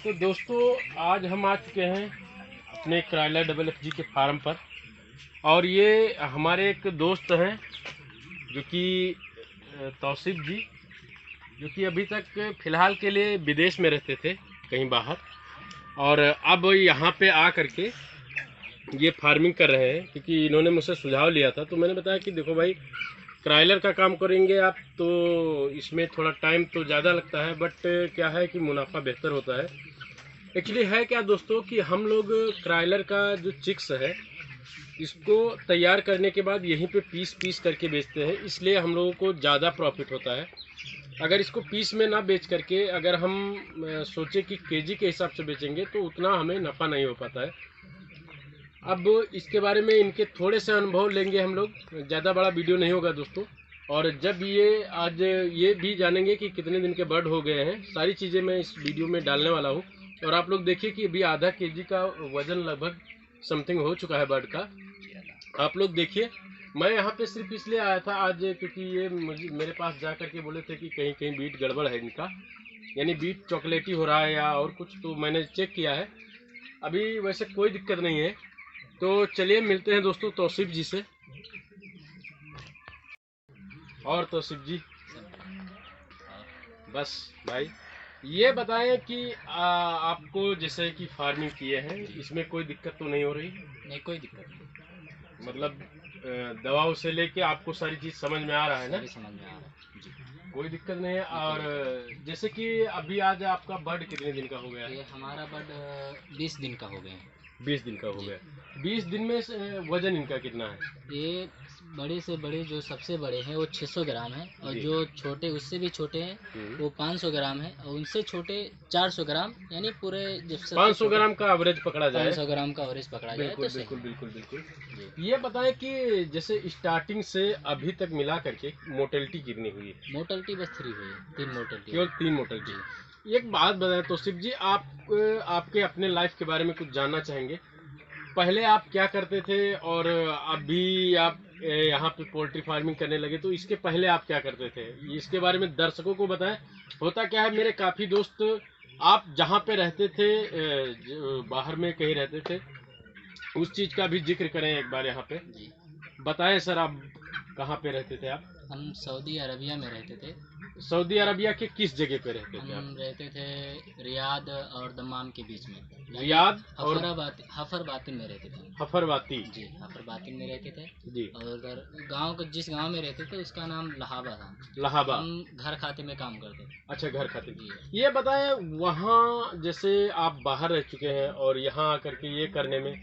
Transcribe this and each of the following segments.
तो दोस्तों आज हम आ चुके हैं अपने क्राइलर डबल एफ जी के फार्म पर। और ये हमारे एक दोस्त हैं जो कि तौसीफ जी, जो कि अभी तक फ़िलहाल के लिए विदेश में रहते थे कहीं बाहर, और अब यहाँ पे आ करके ये फार्मिंग कर रहे हैं। क्योंकि इन्होंने मुझसे सुझाव लिया था, तो मैंने बताया कि देखो भाई, क्राइलर का काम करेंगे आप तो इसमें थोड़ा टाइम तो ज़्यादा लगता है, बट क्या है कि मुनाफा बेहतर होता है। एक्चुअली है क्या दोस्तों कि हम लोग क्राइलर का जो चिक्स है इसको तैयार करने के बाद यहीं पे पीस पीस करके बेचते हैं, इसलिए हम लोगों को ज़्यादा प्रॉफिट होता है। अगर इसको पीस में ना बेच करके अगर हम सोचे कि केजी के हिसाब से बेचेंगे तो उतना हमें नफ़ा नहीं हो पाता है। अब इसके बारे में इनके थोड़े से अनुभव लेंगे हम लोग, ज़्यादा बड़ा वीडियो नहीं होगा दोस्तों। और जब ये आज ये भी जानेंगे कि कितने दिन के बर्ड हो गए हैं, सारी चीज़ें मैं इस वीडियो में डालने वाला हूँ। और आप लोग देखिए कि अभी आधा केजी का वज़न लगभग समथिंग हो चुका है बर्ड का। आप लोग देखिए, मैं यहाँ पे सिर्फ इसलिए आया था आज क्योंकि ये मेरे पास जा कर के बोले थे कि कहीं कहीं बीट गड़बड़ है इनका, यानी बीट चॉकलेटी हो रहा है या और कुछ। तो मैंने चेक किया है, अभी वैसे कोई दिक्कत नहीं है। तो चलिए मिलते हैं दोस्तों तौसीफ जी से। और तौसीफ जी, बस भाई ये बताएं कि आपको जैसे कि फार्मिंग किए हैं, इसमें कोई दिक्कत तो नहीं हो रही? नहीं, कोई दिक्कत नहीं। मतलब दवाओं से लेके आपको सारी चीज़ समझ में आ रहा है ना? सारी समझ में आ रहा है जी। कोई दिक्कत नहीं है। और जैसे कि अभी आज आपका बर्ड कितने दिन का हो गया है? ये हमारा बर्ड 20 दिन का हो गए हैं। 20 दिन का हो जी। गया। 20 दिन में वजन इनका कितना है? ये बड़े से बड़े जो सबसे बड़े हैं वो 600 ग्राम है, और जी। जो छोटे उससे भी छोटे हैं वो 500 ग्राम है, और उनसे छोटे 400 ग्राम, यानी पूरे जब 500 ग्राम का एवरेज पकड़ा जाए। 500 ग्राम का ओवरेज पकड़ा जाए बिल्कुल तो सही बिल्कुल है। बिल्कुल बिल्कुल। जी। ये बताएं कि जैसे स्टार्टिंग से अभी तक मिला करके मोटेलिटी कितनी हुई है? मोर्टलिटी बस 3 हुई है, 3 मोर्टलिटी। केवल 3 मोटेलिटी। जी। एक बात बताएं तौसीफ जी, आप आपके अपने लाइफ के बारे में कुछ जानना चाहेंगे। पहले आप क्या करते थे और अभी आप यहाँ पे पोल्ट्री फार्मिंग करने लगे, तो इसके पहले आप क्या करते थे, इसके बारे में दर्शकों को बताएं। होता क्या है, मेरे काफ़ी दोस्त आप जहाँ पे रहते थे बाहर में कहीं रहते थे, उस चीज़ का भी जिक्र करें एक बार यहाँ पे। जी। बताएं सर, आप कहाँ पे रहते थे? आप हम सऊदी अरबिया में रहते थे। सऊदी अरबिया के किस जगह पे रहते थे आप? हम रहते थे रियाद और दम्माम के बीच में, रियाद और हफरबातिन में रहते थे। हफरवाती। जी, हफरबातिन में रहते थे। जी। और उधर गांव को, जिस गांव में रहते थे उसका नाम लहाबा था। लहाबा। हम घर खाते में काम करते थे। अच्छा, घर खाते। जी। ये बताएं, वहाँ जैसे आप बाहर रह चुके हैं और यहाँ आकर के ये करने में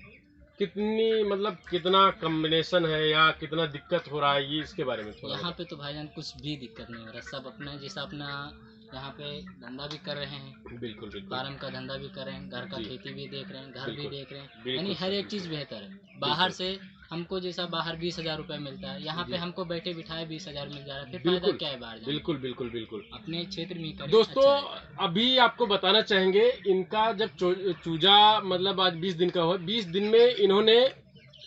कितनी, मतलब कितना कॉम्बिनेशन है या कितना दिक्कत हो रहा है, ये इसके बारे में थोड़ा यहाँ पे तो भाईजान कुछ भी दिक्कत नहीं हो रहा, सब अपना जैसा अपना यहाँ पे धंधा भी कर रहे हैं। बिल्कुल बिल्कुल। फार्म का धंधा भी कर रहे हैं, घर का जी। खेती भी देख रहे हैं, घर भी बिल्कुल देख रहे हैं, बिल्कुल यानी हर सर, एक चीज़ बेहतर है। बाहर से हमको जैसा बाहर 20,000 रुपये मिलता है, यहाँ पे जी। हमको बैठे बिठाए 20,000 मिल जा रहा है, फिर फायदा बिल्कुल क्या है बाहर जाने बिल्कुल बिल्कुल बिल्कुल। का? अपने क्षेत्र में ही करें, दोस्तों अच्छा रहेगा। अभी आपको बताना चाहेंगे, इनका जब चूजा मतलब आज 20 दिन का हुआ, 20 दिन में इन्होंने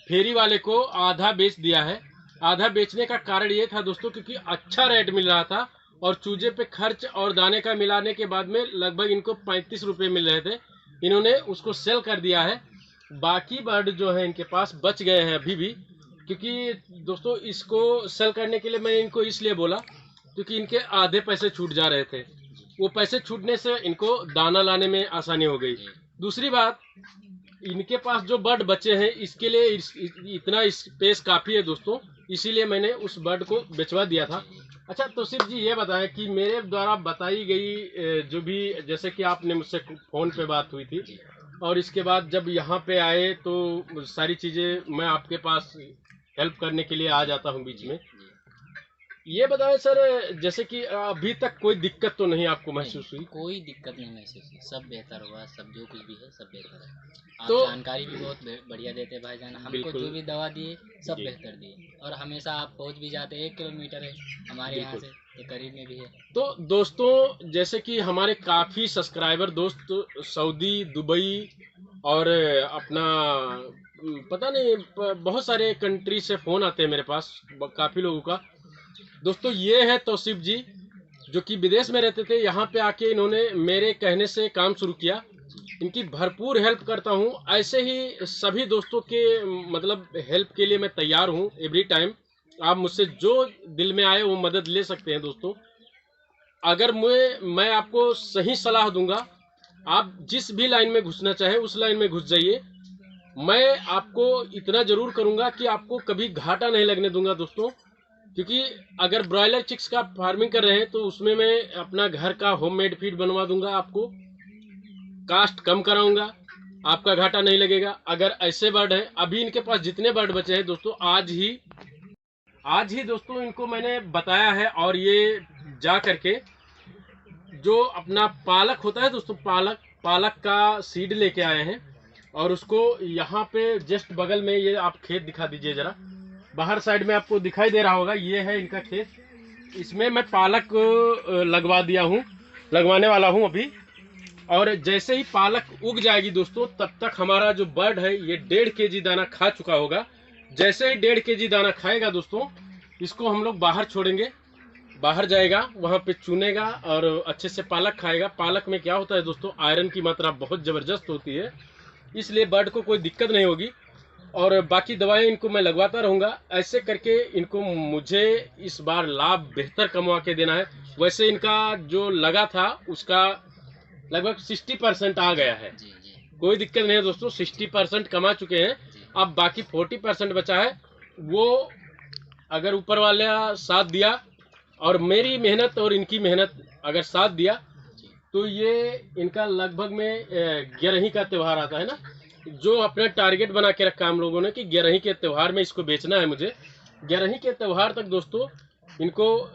फेरी वाले को आधा बेच दिया है। आधा बेचने का कारण ये था दोस्तों, क्योंकि अच्छा रेट मिल रहा था और चूजे पे खर्च और दाने का मिलाने के बाद में लगभग इनको 35 रुपये मिल रहे थे। इन्होंने उसको सेल कर दिया है। बाकी बर्ड जो है इनके पास बच गए हैं अभी भी, क्योंकि दोस्तों इसको सेल करने के लिए मैंने इनको इसलिए बोला क्योंकि इनके आधे पैसे छूट जा रहे थे। वो पैसे छूटने से इनको दाना लाने में आसानी हो गई। दूसरी बात, इनके पास जो बर्ड बचे हैं इसके लिए इतना स्पेस काफ़ी है दोस्तों, इसीलिए मैंने उस बर्ड को बेचवा दिया था। अच्छा तौसीफ जी, ये बताएं कि मेरे द्वारा बताई गई जो भी, जैसे कि आपने मुझसे फ़ोन पे बात हुई थी और इसके बाद जब यहाँ पे आए तो सारी चीज़ें मैं आपके पास हेल्प करने के लिए आ जाता हूँ बीच में। ये बताएं सर, जैसे कि अभी तक कोई दिक्कत तो नहीं आपको महसूस हुई? कोई दिक्कत नहीं महसूस हुई, सब बेहतर हुआ, सब जो कुछ भी है सब बेहतर है। आप तो जानकारी भी बहुत बढ़िया देते हैं भाईजान, हमको बिल्कुल। जो भी दवा दिए सब जी। बेहतर दिए, और हमेशा आप पहुंच भी जाते हैं। 1 किलोमीटर है हमारे यहाँ बिल्कुल। से, तो करीब में भी है। तो दोस्तों जैसे कि हमारे काफ़ी सब्सक्राइबर दोस्त सऊदी, दुबई और अपना पता नहीं बहुत सारे कंट्री से फ़ोन आते हैं मेरे पास, काफ़ी लोगों का। दोस्तों ये है तौसीफ जी, जो कि विदेश में रहते थे, यहाँ पे आके इन्होंने मेरे कहने से काम शुरू किया इनकी भरपूर हेल्प करता हूँ। ऐसे ही सभी दोस्तों के मतलब हेल्प के लिए मैं तैयार हूँ एवरी टाइम। आप मुझसे जो दिल में आए वो मदद ले सकते हैं दोस्तों। अगर मैं आपको सही सलाह दूंगा, आप जिस भी लाइन में घुसना चाहें उस लाइन में घुस जाइए। मैं आपको इतना जरूर करूंगा कि आपको कभी घाटा नहीं लगने दूंगा दोस्तों। क्योंकि अगर ब्रॉयलर चिक्स का फार्मिंग कर रहे हैं तो उसमें मैं अपना घर का होममेड फीड बनवा दूंगा, आपको कास्ट कम कराऊंगा, आपका घाटा नहीं लगेगा। अगर ऐसे बर्ड हैं, अभी इनके पास जितने बर्ड बचे हैं दोस्तों, आज ही दोस्तों इनको मैंने बताया है। और ये जा करके जो अपना पालक होता है दोस्तों, पालक का सीड लेके आए हैं। और उसको यहाँ पे जस्ट बगल में, ये आप खेत दिखा दीजिए जरा, बाहर साइड में आपको दिखाई दे रहा होगा, ये है इनका खेत। इसमें मैं पालक लगवाने वाला हूँ अभी। और जैसे ही पालक उग जाएगी दोस्तों, तब तक हमारा जो बर्ड है ये 1.5 kg दाना खा चुका होगा। जैसे ही 1.5 kg दाना खाएगा दोस्तों, इसको हम लोग बाहर छोड़ेंगे, बाहर जाएगा, वहां पे चुनेगा और अच्छे से पालक खाएगा। पालक में क्या होता है दोस्तों, आयरन की मात्रा बहुत जबरदस्त होती है, इसलिए बर्ड को कोई दिक्कत नहीं होगी। और बाकी दवाएं इनको मैं लगवाता रहूंगा। ऐसे करके इनको मुझे इस बार लाभ बेहतर कमा के देना है। वैसे इनका जो लगा था उसका लगभग 60% आ गया है। कोई दिक्कत नहीं है दोस्तों, 60% कमा चुके हैं। अब बाकी 40% बचा है। वो अगर ऊपर वाले साथ दिया और मेरी मेहनत और इनकी मेहनत अगर साथ दिया, तो ये इनका लगभग में 11 का त्यौहार आता है ना, जो अपना टारगेट बना के रखा हम लोगों ने कि 11 के त्यौहार में इसको बेचना है मुझे। 11 के त्यौहार तक दोस्तों इनको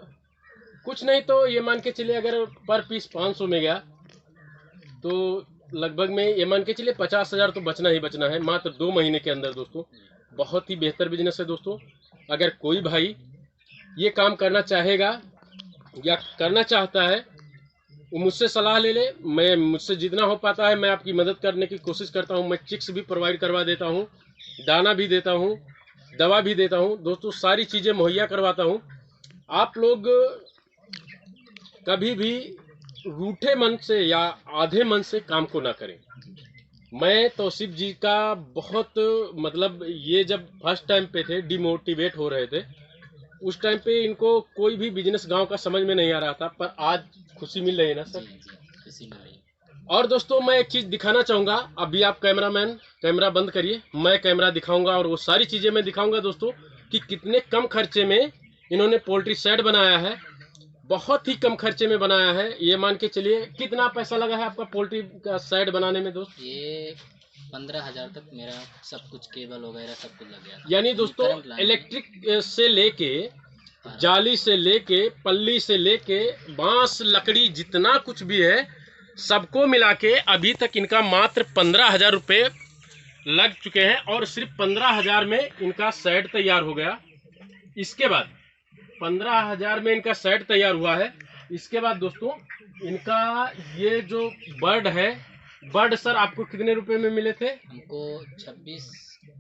कुछ नहीं तो ये मान के चलिए, अगर पर पीस 500 में गया तो लगभग में ये मान के चलिए 50,000 तो बचना ही बचना है मात्र 2 महीने के अंदर दोस्तों। बहुत ही बेहतर बिजनेस है दोस्तों। अगर कोई भाई ये काम करना चाहेगा या करना चाहता है, वो मुझसे सलाह ले ले। मैं मुझसे जितना हो पाता है मैं आपकी मदद करने की कोशिश करता हूँ। मैं चिक्स भी प्रोवाइड करवा देता हूँ, दाना भी देता हूँ, दवा भी देता हूँ दोस्तों, सारी चीज़ें मुहैया करवाता हूँ। आप लोग कभी भी रूठे मन से या आधे मन से काम को ना करें। मैं तौसीफ जी का बहुत मतलब, ये जब फर्स्ट टाइम पे थे, डिमोटिवेट हो रहे थे, उस टाइम पे इनको कोई भी बिजनेस गांव का समझ में नहीं आ रहा था, पर आज खुशी मिल रही है ना सर। खुशी मिल रही है। और दोस्तों मैं एक चीज दिखाना चाहूंगा, अभी आप कैमरामैन कैमरा बंद करिए, मैं कैमरा दिखाऊंगा और वो सारी चीजें मैं दिखाऊंगा दोस्तों कि कितने कम खर्चे में इन्होंने पोल्ट्री शेड बनाया है। बहुत ही कम खर्चे में बनाया है। ये मान के चलिए, कितना पैसा लगा है आपका पोल्ट्री का शेड बनाने में दोस्त? ये 15,000 तक मेरा सब कुछ, केबल वगैरह सब कुछ लग गया था। यानी दोस्तों इलेक्ट्रिक से लेके, जाली से लेके, पल्ली से लेके, बांस लकड़ी, जितना कुछ भी है सबको मिला के अभी तक इनका मात्र 15,000 रुपये लग चुके हैं। और सिर्फ 15,000 में इनका शेड तैयार हो गया। इसके बाद 15,000 में इनका सेट तैयार हुआ है। इसके बाद दोस्तों इनका ये जो बर्ड है, बर्ड सर आपको कितने रुपए में मिले थे? हमको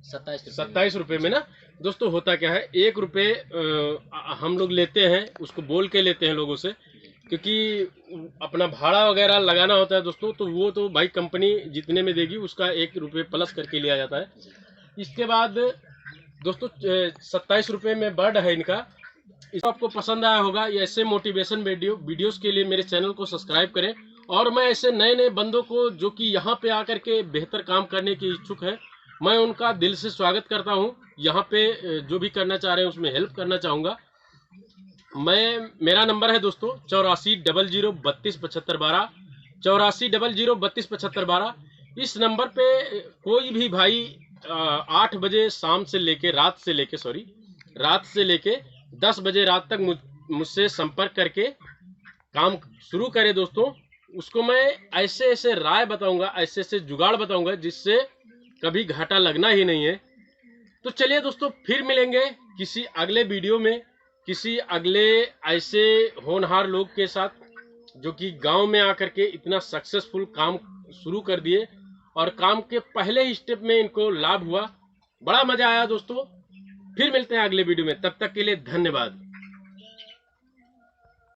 27 रुपए में ना दोस्तों। होता क्या है, 1 रुपये हम लोग लेते हैं, उसको बोल के लेते हैं लोगों से, क्योंकि अपना भाड़ा वगैरह लगाना होता है दोस्तों, तो वो तो भाई कंपनी जितने में देगी उसका 1 रुपये प्लस करके लिया जाता है। इसके बाद दोस्तों 27 रुपये में बर्ड है इनका। इसको आपको पसंद आया होगा। ये ऐसे मोटिवेशन वीडियोस के लिए मेरे चैनल को सब्सक्राइब करें। और मैं ऐसे नए नए बंदों को जो कि यहाँ पे आकर के बेहतर काम करने के इच्छुक हैं, मैं उनका दिल से स्वागत करता हूँ। यहाँ पे जो भी करना चाह रहे हैं उसमें हेल्प करना चाहूँगा। मेरा नंबर है दोस्तों 8400327512, 8400327512। इस नंबर पे कोई भी भाई 8 बजे शाम से लेके रात से लेके 10 बजे रात तक मुझसे संपर्क करके काम शुरू करे दोस्तों। उसको मैं ऐसे ऐसे राय बताऊंगा, ऐसे ऐसे जुगाड़ बताऊंगा जिससे कभी घाटा लगना ही नहीं है। तो चलिए दोस्तों, फिर मिलेंगे किसी अगले वीडियो में, किसी अगले ऐसे होनहार लोग के साथ जो कि गांव में आकर के इतना सक्सेसफुल काम शुरू कर दिए और काम के पहले ही स्टेप में इनको लाभ हुआ। बड़ा मजा आया दोस्तों। फिर मिलते हैं अगले वीडियो में, तब तक के लिए धन्यवाद।